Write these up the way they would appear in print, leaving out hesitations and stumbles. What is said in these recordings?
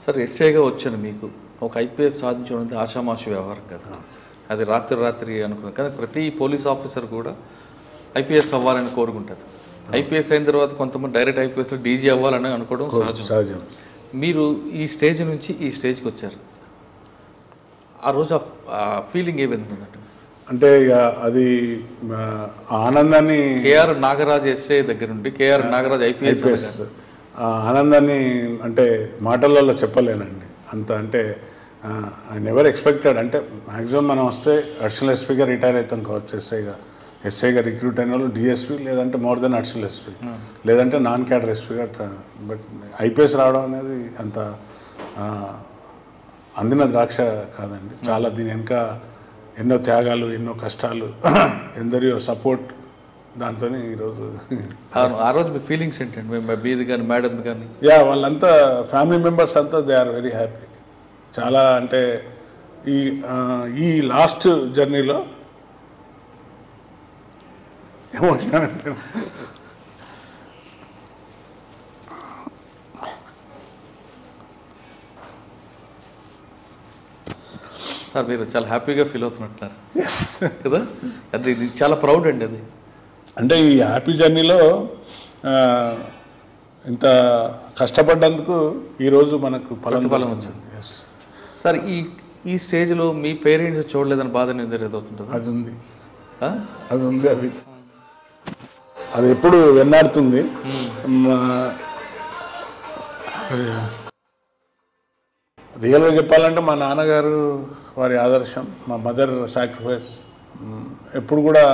Sir ఎస్ఏగా వచ్చాను మీకు ఒక ఐపీఎస్ సాధించడం అనేది ఆషామాషి వ్యవహారం కదా, అది రాత్రి అనుకున్నాను. కానీ ప్రతి పోలీస్ ఆఫీసర్ కూడా ఐపీఎస్ అవ్వాలని కోరుకుంటారు. ఐపీఎస్ అయిన తర్వాత కొంతమంది డైరెక్ట్ ఐపీఎస్లో డీజీ అవ్వాలని అనుకోవడం సహజం. మీరు ఈ స్టేజ్ నుంచి ఈ స్టేజ్కి వచ్చారు, ఆ రోజు ఆ ఫీలింగ్ ఏ విధంగా ఉందంటే? అంటే ఇక అది ఆనందాన్ని కేఆర్ నాగరాజ్ ఎస్ఏ దగ్గర నుండి కేఆర్ నాగరాజ్ ఐపీఎస్ ఆనందాన్ని అంటే మాటలలో చెప్పలేనండి. అంత అంటే ఐ నెవర్ ఎక్స్పెక్టెడ్. అంటే మ్యాక్సిమం మనం వస్తే అడిషనల్ ఎస్పీగా రిటైర్ అవుతాం కావచ్చు, ఎస్ఐగా రిక్రూట్ అయిన వాళ్ళు డిఎస్పీ, లేదంటే మోర్ దెన్ అడిషనల్ ఎస్పీ, లేదంటే నాన్ క్యాడర్ ఎస్పీగా. బట్ ఐపీఎస్ రావడం అనేది అంత అందిన ద్రాక్ష కాదండి. చాలా దీని వెనుక ఎన్నో త్యాగాలు, ఎన్నో కష్టాలు, ఎందరియో సపోర్ట్, దాంతో ఈరోజు. ఆ రోజు మీ ఫీలింగ్స్ ఏంటండి? మీది కానీ మేడం కానీ? వాళ్ళంతా ఫ్యామిలీ మెంబర్స్ అంతా దే ఆర్ వెరీ హ్యాపీ. చాలా అంటే ఈ లాస్ట్ జర్నీలో ఎమోషనల్ అంటే సార్ మీరు చాలా హ్యాపీగా ఫీల్ అవుతున్నట్టున్నారు కదా, అది చాలా ప్రౌడ్ అండి. అది అంటే ఈ హ్యాపీ జర్నీలో ఇంత కష్టపడ్డందుకు ఈరోజు మనకు ఫలం వచ్చింది. సార్ ఈ స్టేజ్లో మీ పేరెంట్స్ చూడలేదని బాధ ఎదురవుతుంటుంది? అది ఉంది, అది ఎప్పుడు వెన్నాడుతుంది. రియల్గా చెప్పాలంటే మా నాన్నగారు వారి ఆదర్శం, మా మదర్ సాక్రిఫైస్ ఎప్పుడు కూడా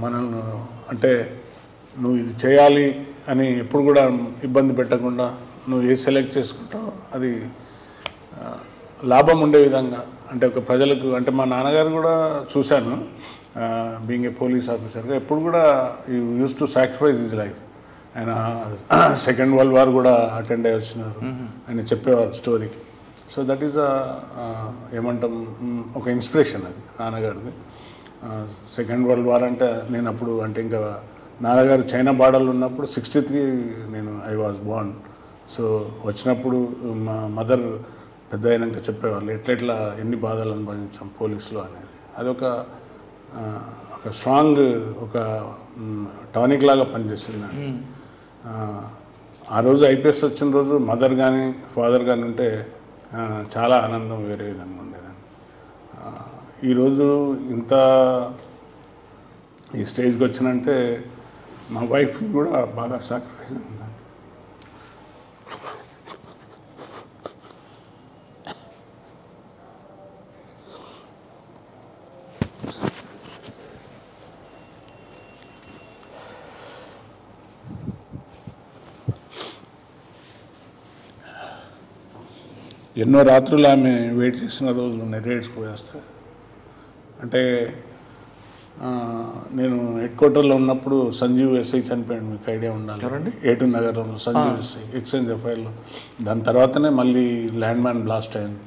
మనల్ని అంటే నువ్వు ఇది చేయాలి అని ఎప్పుడు కూడా ఇబ్బంది పెట్టకుండా నువ్వు ఏ సెలెక్ట్ చేసుకుంటావు అది లాభం ఉండే విధంగా. అంటే ఒక ప్రజలకు అంటే మా నాన్నగారు కూడా చూశాను బీయింగ్ ఏ పోలీస్ ఆఫీసర్గా, ఎప్పుడు కూడా you use to sacrifice his life. ఆయన సెకండ్ వరల్డ్ వార్ కూడా అటెండ్ అయ్యి వచ్చినారు, ఆయన చెప్పేవారు స్టోరీ. సో దట్ ఈస్ ఏమంటాం ఒక ఇన్స్పిరేషన్ అది నాన్నగారిది. సెకండ్ వరల్డ్ వార్ అంటే నేను అప్పుడు అంటే ఇంకా నాన్నగారు చైనా బార్డర్లో ఉన్నప్పుడు 63 నేను ఐ వాజ్ బోర్న్. సో వచ్చినప్పుడు మా మదర్ పెద్ద అయినాక చెప్పేవాళ్ళు ఎట్లా ఎన్ని బాధలు అనుభవించాం పోలీసులో అనేది. అదొక స్ట్రాంగ్ ఒక టానిక్ లాగా పనిచేస్తుంది. ఆ రోజు ఐపీఎస్ వచ్చిన రోజు మదర్ కానీ ఫాదర్ కానీ ఉంటే చాలా ఆనందం వేరే విధంగా ఉండేదండి. ఈరోజు ఇంత ఈ స్టేజ్కి వచ్చినంటే మా వైఫ్ కూడా బాగా సాక్రిఫైస్ ఉందండి. ఎన్నో రాత్రులు ఆమె వెయిట్ చేసిన రోజులు ఉన్నాయి రేడ్స్కి పోయేస్తే. అంటే నేను హెడ్ క్వార్టర్లో ఉన్నప్పుడు సంజీవ్ ఎస్ఐ చనిపోయాడు, మీకు ఐడియా ఉండాలి, ఏటూ నగరంలో సంజీవ్ ఎస్ఐ ఎక్స్చేంజ్ ఎఫ్ఐఆర్లో. దాని తర్వాతనే మళ్ళీ ల్యాండ్ మ్యాన్ బ్లాస్ట్ అయింది.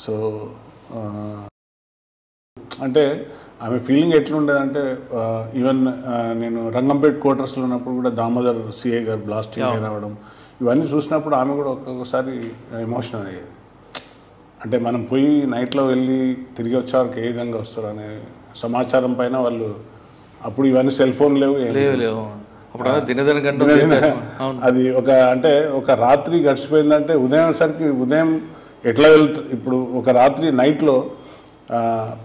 సో అంటే ఆమె ఫీలింగ్ ఎట్లుండేదంటే ఈవెన్ నేను రంగంపేట క్వార్టర్స్లో ఉన్నప్పుడు కూడా దామోదర్ సిఐ గారు బ్లాస్టింగ్ రావడం ఇవన్నీ చూసినప్పుడు ఆమె కూడా ఒక్కొక్కసారి ఎమోషనల్ అయ్యేది. అంటే మనం పోయి నైట్లో వెళ్ళి తిరిగి వచ్చేవారికి ఏ విధంగా వస్తారు అనే సమాచారం పైన వాళ్ళు అప్పుడు ఇవన్నీ సెల్ ఫోన్ లేవు, అది ఒక అంటే ఒక రాత్రి గడిచిపోయిందంటే ఉదయం ఎట్లా వెళ్తుంది. ఇప్పుడు ఒక రాత్రి నైట్లో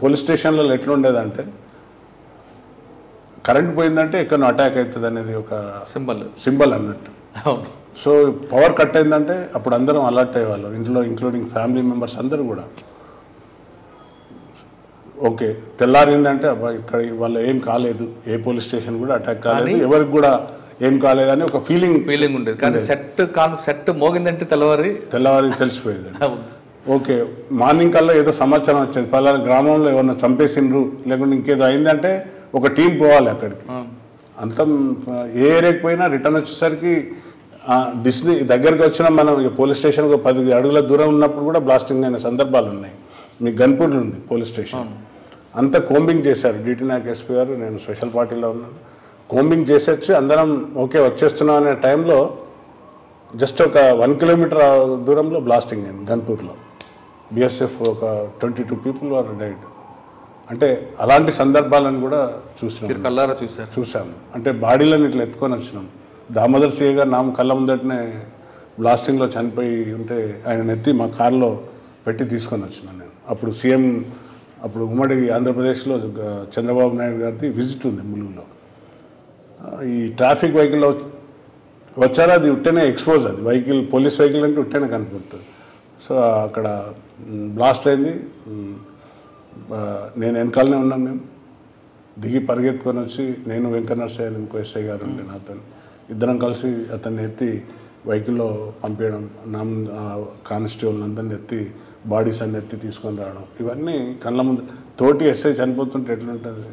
పోలీస్ స్టేషన్లలో ఎట్లా ఉండేదంటే కరెంట్ పోయిందంటే ఎక్కడో అటాక్ అవుతుంది అనేది ఒక సింబల్ అన్నట్టు. సో పవర్ కట్ అయిందంటే అప్పుడు అందరం అలర్ట్ అయ్యేవాళ్ళం ఇంట్లో, ఇంక్లూడింగ్ ఫ్యామిలీ మెంబర్స్ అందరూ కూడా. ఓకే తెల్లారిందంటే అబ్బా ఇక్కడ వాళ్ళ ఏం కాలేదు, ఏ పోలీస్ స్టేషన్ కూడా అటాక్ కాలేదు, ఎవరికి కూడా ఏం కాలేదని ఒక ఫీలింగ్ ఉండేది. కానీ సెట్ మోగిందంటే తెల్లవారి తెలిసిపోయేది. ఓకే మార్నింగ్ కల్లా ఏదో సమాచారం వచ్చేది, పలానా గ్రామంలో ఎవరన్నా చంపేసిండ్రు లేకుంటే ఇంకేదో అయిందంటే ఒక టీం పోవాలి అక్కడికి. అంతా ఏ ఏరియాకి పోయినా రిటర్న్ వచ్చేసరికి డిస్ని దగ్గరికి వచ్చిన మనం పోలీస్ స్టేషన్కి 10 అడుగుల దూరం ఉన్నప్పుడు కూడా బ్లాస్టింగ్ అయిన సందర్భాలు ఉన్నాయి. మీ గన్పూర్లో ఉంది పోలీస్ స్టేషన్, అంతా కోంబింగ్ చేశారు. డిటి నాయక్ ఎస్పీ గారు, నేను స్పెషల్ పార్టీలో ఉన్నాను, కోంబింగ్ చేసేచ్చి అందరం ఓకే వచ్చేస్తున్నాం అనే టైంలో జస్ట్ ఒక 1 కిలోమీటర్ దూరంలో బ్లాస్టింగ్ అయింది గన్పూర్లో. బిఎస్ఎఫ్ ఒక 22 పీపుల్ ఆర్ డైడ్. అంటే అలాంటి సందర్భాలను కూడా కళ్ళారా చూసాము. అంటే బాడీలను ఇట్లా ఎత్తుకొని వచ్చినాం. దామోదర్ సిఏ గారు నామ కళ్ళ ముందటనే బ్లాస్టింగ్లో చనిపోయి ఉంటే ఆయన ఎత్తి మా కారులో పెట్టి తీసుకొని వచ్చినాను నేను. అప్పుడు సీఎం, అప్పుడు ఉమ్మడి ఆంధ్రప్రదేశ్లో చంద్రబాబు నాయుడు గారిది విజిట్ ఉంది ములుగులో. ఈ ట్రాఫిక్ వెహికల్లో వచ్చారా, అది ఉట్టనే ఎక్స్పోజ్, అది వెహికల్ పోలీస్ వెహికల్ అంటే ఉట్టనే కనపడుతుంది. సో అక్కడ బ్లాస్ట్ అయింది. నేను వెనకాలనే ఉన్నాను. మేము దిగి పరిగెత్తుకొని వచ్చి, నేను వెంకటనరసయ్య ఇంకో ఎస్ఐ గారు ఉండే నాతో, ఇద్దరం కలిసి అతన్ని ఎత్తి వెహికల్లో పంపించడం, కానిస్టేబుల్ అందరిని ఎత్తి బాడీస్ అన్ని ఎత్తి తీసుకొని రావడం, ఇవన్నీ కళ్ళ ముందు. తోటి ఎస్ఐ చనిపోతుంటే ఎట్లుంటుంది,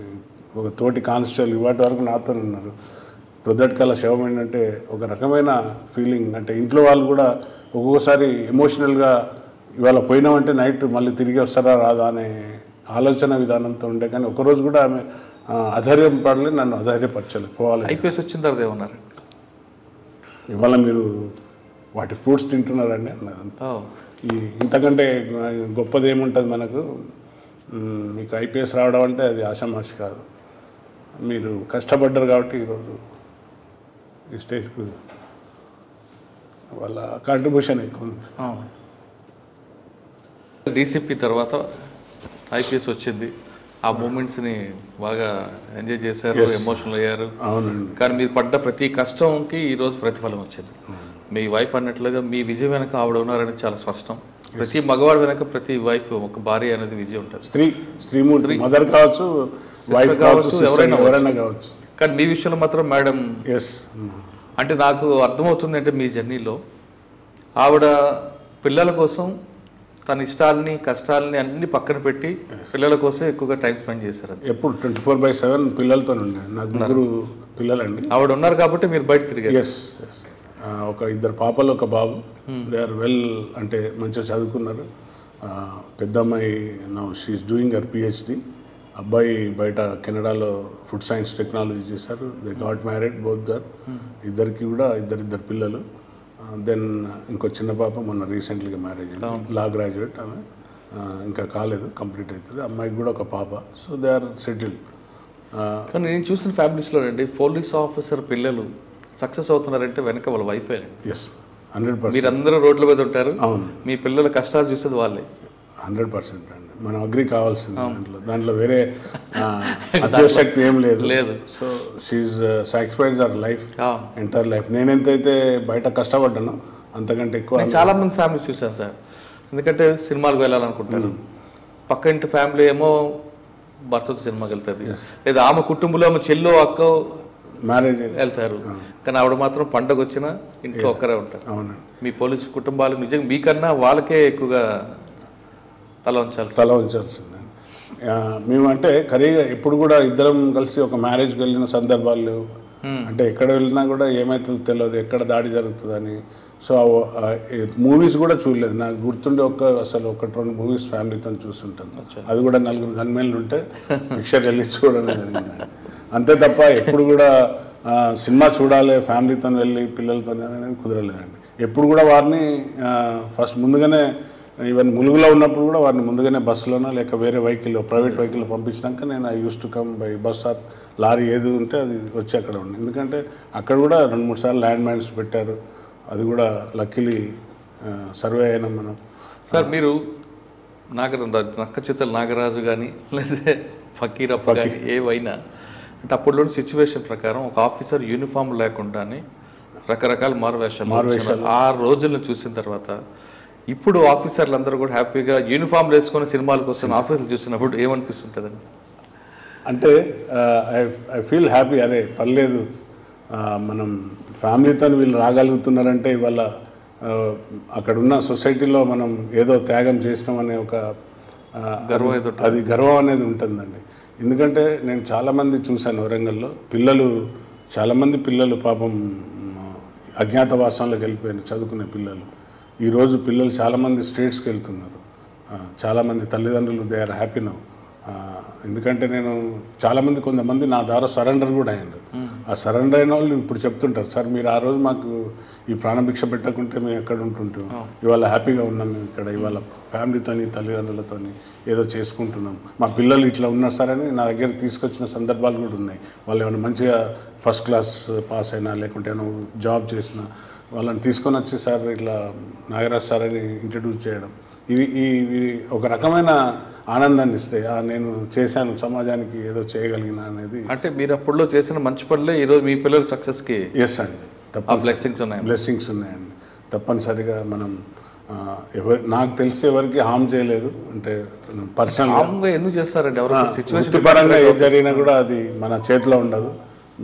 ఒక తోటి కానిస్టేబుల్ ఇవాటి వరకు నాతో ఉన్నారు. ప్రొద్దటికల్లా శవం ఏంటంటే ఒక రకమైన ఫీలింగ్. అంటే ఇంట్లో వాళ్ళు కూడా ఒక్కొక్కసారి ఎమోషనల్గా ఇవాళ పోయినామంటే నైట్ మళ్ళీ తిరిగి వస్తారా రాదా అనే ఆలోచన విధానంతో ఉండే. కానీ ఒకరోజు కూడా ఆమె అధైర్యం పడలేదు, నన్ను అధైర్యపరచలేదు. పోవాలి. ఐపీఎస్ వచ్చిన తర్వాత ఏమన్నారు, ఇవాళ మీరు వాటి ఫ్రూట్స్ తింటున్నారండి అన్నదంతా. ఇంతకంటే గొప్పది ఏముంటుంది మనకు. మీకు ఐపీఎస్ రావడం అంటే అది ఆషామాషి కాదు. మీరు కష్టపడ్డారు కాబట్టి ఈరోజు ఈ స్టేజ్కు వాళ్ళ కాంట్రిబ్యూషన్ ఎక్కువ ఉంది. డీసీపీ తర్వాత ఐపీఎస్ వచ్చింది. ఆ మూమెంట్స్ని బాగా ఎంజాయ్ చేశారు, ఎమోషనల్ అయ్యారు. అవునండి. కానీ మీరు పడ్డ ప్రతి కష్టంకి ఈరోజు ప్రతిఫలం వచ్చింది. మీ వైఫ్ అన్నట్లుగా మీ విజయం వెనక ఆవిడ ఉన్నారనేది చాలా స్పష్టం. ప్రతి మగవాడు వెనక ప్రతి వైఫ్, ఒక భార్య అనేది విజయం ఉంటుంది. స్త్రీ మదర్ కావచ్చు, వైఫ్ కావచ్చు, ఎవరైనా కావచ్చు. కానీ మీ విషయంలో మాత్రం మేడం, ఎస్, అంటే నాకు అర్థమవుతుంది అంటే మీ జర్నీలో ఆవిడ పిల్లల కోసం తన ఇష్టాలని కష్టాలని అన్ని పక్కన పెట్టి పిల్లల కోసం ఎక్కువగా టైం స్పెండ్ చేశారు. ఎప్పుడు 24/7 పిల్లలతో ఉండే. నాకు 3 పిల్లలండి. ఆవిడ ఉన్నారు కాబట్టి మీరు బయట తిరిగారు. ఎస్, ఒక 2 పాపలు, ఒక బాబు. దే ఆర్ వెల్, అంటే మంచిగా చదువుకున్నారు. పెద్ద అమ్మాయి now she is doing her PhD. అబ్బాయి బయట కెనడాలో ఫుడ్ సైన్స్ టెక్నాలజీ చేశారు. They got married both there. ఇద్దరికి కూడా ఇద్దరు పిల్లలు. దెన్ ఇంకో చిన్న పాప మొన్న రీసెంట్గా మ్యారేజ్ అయింది, లా గ్రాడ్యుయేట్. ఆమె ఇంకా కాలేదు, కంప్లీట్ అవుతుంది. అమ్మాయికి కూడా ఒక పాప. So they are settled. కానీ నేను చూసిన ఫ్యామిలీస్లో అండి, పోలీస్ ఆఫీసర్ పిల్లలు సక్సెస్ అవుతున్నారంటే వెనక వాళ్ళ వైఫ్. ఎస్, 100%. మీరందరూ రోడ్ల మీద ఉంటారు. అవును. మీ పిల్లల కష్టాలు చూసేది వాళ్ళే. 100% అండి. మనం అగ్రి కావాల్సింది దాంట్లో వేరే అత్యాశక్తి ఏం లేదు. So she sacrifice our life, entire life. నేను ఎంతైతే బయట కష్టపడ్డానో అంతకంటే ఎక్కువ. చాలా మంది ఫ్యామిలీ చూశాను సార్. ఎందుకంటే సినిమాలకు వెళ్ళాలనుకుంటారు, పక్క ఇంటి ఫ్యామిలీ ఏమో భర్తతో సినిమాకి వెళ్తుంది, లేదా ఆమె కుటుంబంలో ఆమె చెల్లో అక్క మ్యారేజ్ వెళ్తారు. కానీ ఆవిడ మాత్రం పండగ వచ్చినా ఇంట్లో ఒక్కరే ఉంటారు. అవునండి. మీ పోలీసు కుటుంబాలు నిజంగా మీకన్నా వాళ్ళకే ఎక్కువగా తల ఉంచాల్సిందండి. మేము అంటే కరీగా ఎప్పుడు కూడా ఇద్దరం కలిసి ఒక మ్యారేజ్కి వెళ్ళిన సందర్భాలు లేవు. అంటే ఎక్కడ వెళ్ళినా కూడా ఏమవుతుందో తెలియదు, ఎక్కడ దాడి జరుగుతుందని. సో మూవీస్ కూడా చూడలేదు. నాకు గుర్తుండే అసలు 1-2 మూవీస్ ఫ్యామిలీతో చూస్తుంటాను. అది కూడా 4 గన్మెన్లు ఉంటే పిక్చర్ వెళ్ళి చూడడం జరిగిందండి. అంతే తప్ప ఎప్పుడు కూడా సినిమా చూడాలి ఫ్యామిలీతో వెళ్ళి పిల్లలతో అనేది కుదరలేదండి. ఎప్పుడు కూడా వారిని ఫస్ట్ ముందుగానే, ఈవెన్ ములుగులో ఉన్నప్పుడు కూడా వారిని ముందుగానే బస్సులోనో లేక వేరే వెహికల్లో, ప్రైవేట్ వెహికల్లో పంపించినాక నేను I use to come by bus or lorry, ఏది ఉంటే అది వచ్చి అక్కడ ఉంది. ఎందుకంటే అక్కడ కూడా 2-3 సార్లు ల్యాండ్ మైన్స్ పెట్టారు. అది కూడా లక్కీలీ సర్వే అయినాం మనం. సార్ మీరు నక్కచిత్తల నాగరాజు కానీ లేదా ఫకీరప్ప కానీ ఏవైనా అంటే అప్పట్లో సిచ్యువేషన్ ప్రకారం ఒక ఆఫీసర్ యూనిఫామ్ లేకుండానే రకరకాల మారువేషాలు ఆ రోజులను చూసిన తర్వాత ఇప్పుడు ఆఫీసర్లు అందరూ కూడా హ్యాపీగా యూనిఫామ్లు వేసుకొని సినిమాలకు వస్తున్న ఆఫీసర్లు చూసినప్పుడు ఏమనిపిస్తుంటుందండి? అంటే ఐ ఫీల్ హ్యాపీ. అరే పర్లేదు, మనం ఫ్యామిలీతో వీళ్ళు రాగలుగుతున్నారంటే ఇవాళ అక్కడున్న సొసైటీలో మనం ఏదో త్యాగం చేసినామనే ఒక గర్వం అనేది ఉంటుందండి. ఎందుకంటే నేను చాలామంది చూశాను వరంగల్లో, చాలామంది పిల్లలు పాపం అజ్ఞాతవాసంలోకి వెళ్ళిపోయారు చదువుకునే పిల్లలు. ఈరోజు పిల్లలు చాలామంది స్టేట్స్కి వెళ్తున్నారు. చాలామంది తల్లిదండ్రులు దే ఆర్ హ్యాపీ నౌ. ఎందుకంటే నేను కొంతమంది నా ద్వారా సరెండర్ కూడా అయ్యారు. ఆ సరెండర్ అయిన వాళ్ళు ఇప్పుడు చెప్తుంటారు, సార్ మీరు ఆ రోజు మాకు ఈ ప్రాణభిక్ష పెట్టకుంటే మేము ఎక్కడ ఉంటుంటాం, ఇవాళ హ్యాపీగా ఉన్నాం మేము ఇక్కడ, ఇవాళ ఫ్యామిలీతోని తల్లిదండ్రులతోని ఏదో చేసుకుంటున్నాం, మా పిల్లలు ఇట్లా ఉన్నారు సార్ అని నా దగ్గర తీసుకొచ్చిన సందర్భాలు కూడా ఉన్నాయి. వాళ్ళు ఏమైనా మంచిగా ఫస్ట్ క్లాస్ పాస్ అయినా లేకుంటే ఏమైనా జాబ్ చేసినా వాళ్ళని తీసుకొని వచ్చి సార్ ఇట్లా నాగరాజ్ సార్ అని ఇంట్రడ్యూస్ చేయడం, ఇవి ఒక రకమైన ఆనందాన్ని ఇస్తాయి. నేను చేశాను సమాజానికి ఏదో చేయగలిగిన అనేది. అంటే మీరు అప్పుడులో చేసిన మంచి పనులే ఈరోజు మీ పిల్లల సక్సెస్కి ఎస్ అండి, బ్లెస్సింగ్స్ ఉన్నాయండి. తప్పనిసరిగా మనం నాకు తెలిసి ఎవరికి హామ్ చేయలేదు, అంటే పర్సనల్గా ఎందుకు చేస్తారండి వృత్తిపరంగా ఏది జరిగినా కూడా అది మన చేతిలో ఉండదు.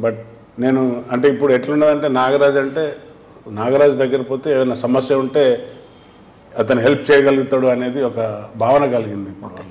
బట్ నేను అంటే ఇప్పుడు ఎట్లున్నదంటే నాగరాజ్ దగ్గర పోతే ఏదైనా సమస్య ఉంటే అతను హెల్ప్ చేయగలుగుతాడు అనేది ఒక భావన కలిగింది ఇప్పుడు.